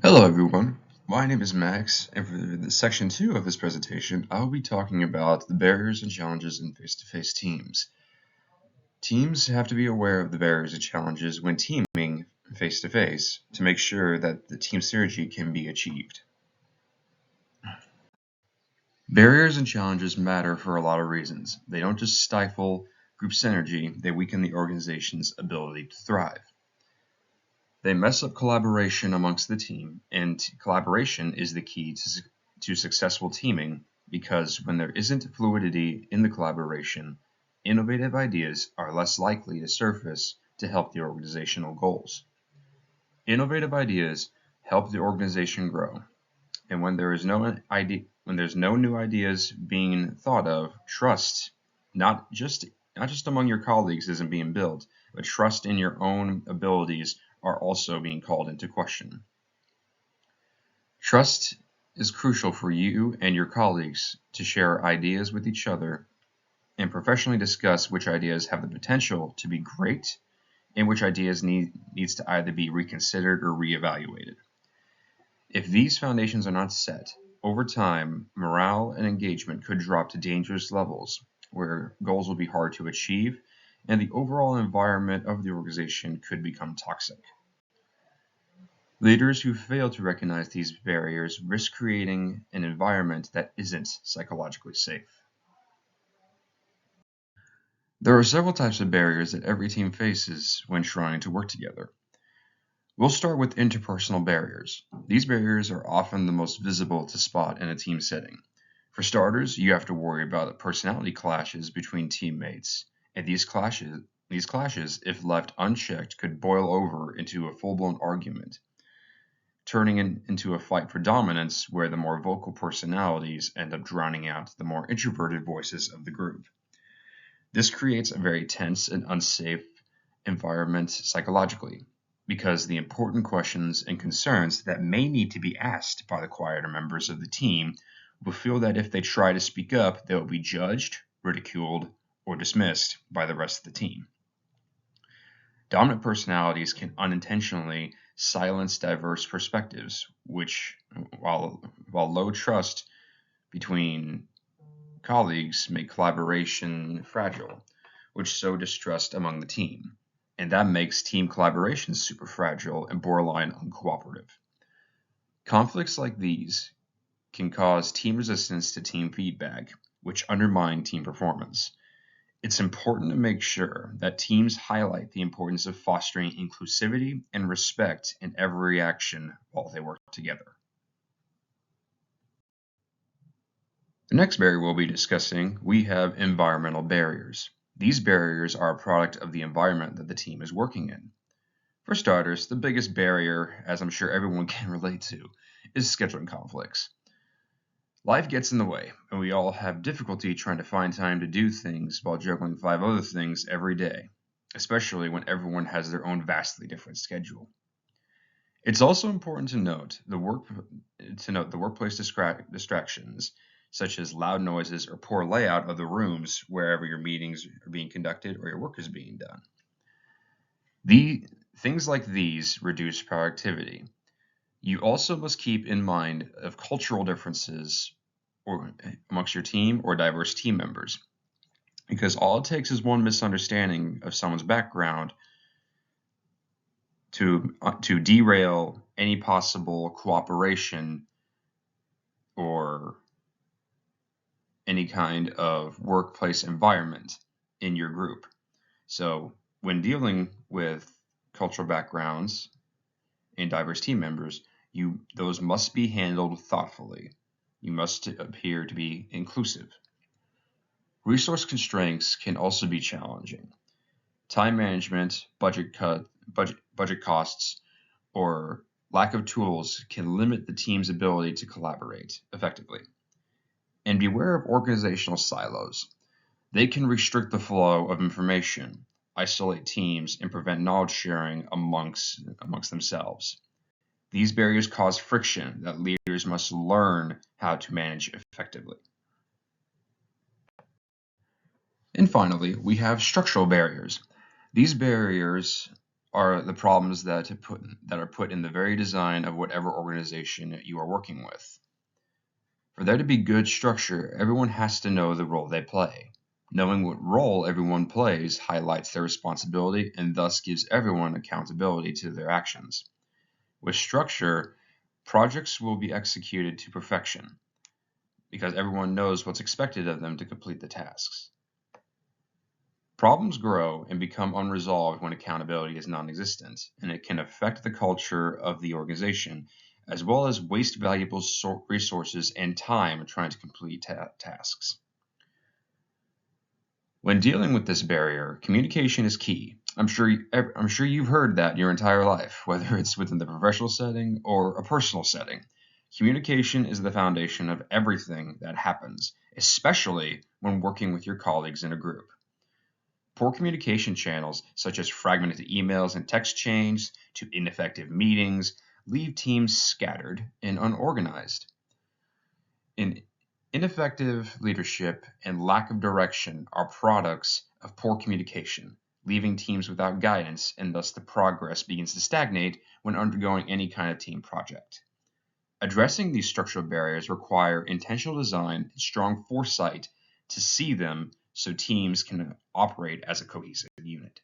Hello everyone, my name is Max, and for section 2 of this presentation, I will be talking about the barriers and challenges in face-to-face teams. Teams have to be aware of the barriers and challenges when teaming face-to-face to make sure that the team synergy can be achieved. Barriers and challenges matter for a lot of reasons. They don't just stifle group synergy, they weaken the organization's ability to thrive. They mess up collaboration amongst the team, and collaboration is the key to successful teaming because when there isn't fluidity in the collaboration, innovative ideas are less likely to surface to help the organizational goals. Innovative ideas help the organization grow, and when there's no new ideas being thought of, trust not just among your colleagues isn't being built, but trust in your own abilities are also being called into question. Trust is crucial for you and your colleagues to share ideas with each other and professionally discuss which ideas have the potential to be great and which ideas needs to either be reconsidered or reevaluated. If these foundations are not set, over time, morale and engagement could drop to dangerous levels where goals will be hard to achieve and the overall environment of the organization could become toxic. Leaders who fail to recognize these barriers risk creating an environment that isn't psychologically safe. There are several types of barriers that every team faces when trying to work together. We'll start with interpersonal barriers. These barriers are often the most visible to spot in a team setting. For starters, you have to worry about personality clashes between teammates, and these clashes, if left unchecked, could boil over into a full-blown argument, turning into a fight for dominance where the more vocal personalities end up drowning out the more introverted voices of the group. This creates a very tense and unsafe environment psychologically, because the important questions and concerns that may need to be asked by the quieter members of the team will feel that if they try to speak up, they will be judged, ridiculed, or dismissed by the rest of the team. Dominant personalities can unintentionally silence diverse perspectives, which, while low trust between colleagues, make collaboration fragile, which sow distrust among the team. And that makes team collaboration super fragile and borderline uncooperative. Conflicts like these can cause team resistance to team feedback, which undermine team performance. It's important to make sure that teams highlight the importance of fostering inclusivity and respect in every action while they work together. The next barrier we'll be discussing, we have environmental barriers. These barriers are a product of the environment that the team is working in. For starters, the biggest barrier, as I'm sure everyone can relate to, is scheduling conflicts. Life gets in the way, and we all have difficulty trying to find time to do things while juggling 5 other things every day, especially when everyone has their own vastly different schedule. It's also important to note the workplace distractions, such as loud noises or poor layout of the rooms wherever your meetings are being conducted or your work is being done. Things like these reduce productivity. You also must keep in mind of cultural differences amongst your team or diverse team members, because all it takes is one misunderstanding of someone's background to derail any possible cooperation or any kind of workplace environment in your group. So when dealing with cultural backgrounds and diverse team members, those must be handled thoughtfully. You must appear to be inclusive. Resource constraints can also be challenging. Time management, budget costs, or lack of tools can limit the team's ability to collaborate effectively. And beware of organizational silos. They can restrict the flow of information, isolate teams, and prevent knowledge sharing amongst themselves. These barriers cause friction that leaders must learn how to manage effectively. And finally, we have structural barriers. These barriers are the problems that are put in the very design of whatever organization you are working with. For there to be good structure, everyone has to know the role they play. Knowing what role everyone plays highlights their responsibility and thus gives everyone accountability to their actions. With structure, projects will be executed to perfection because everyone knows what's expected of them to complete the tasks. Problems grow and become unresolved when accountability is non-existent, and it can affect the culture of the organization, as well as waste valuable resources and time trying to complete tasks. When dealing with this barrier, communication is key. I'm sure you've heard that your entire life, whether it's within the professional setting or a personal setting. Communication is the foundation of everything that happens, especially when working with your colleagues in a group. Poor communication channels, such as fragmented emails and text chains to ineffective meetings, leave teams scattered and unorganized. Ineffective leadership and lack of direction are products of poor communication, leaving teams without guidance, and thus the progress begins to stagnate when undergoing any kind of team project. Addressing these structural barriers require intentional design and strong foresight to see them so teams can operate as a cohesive unit.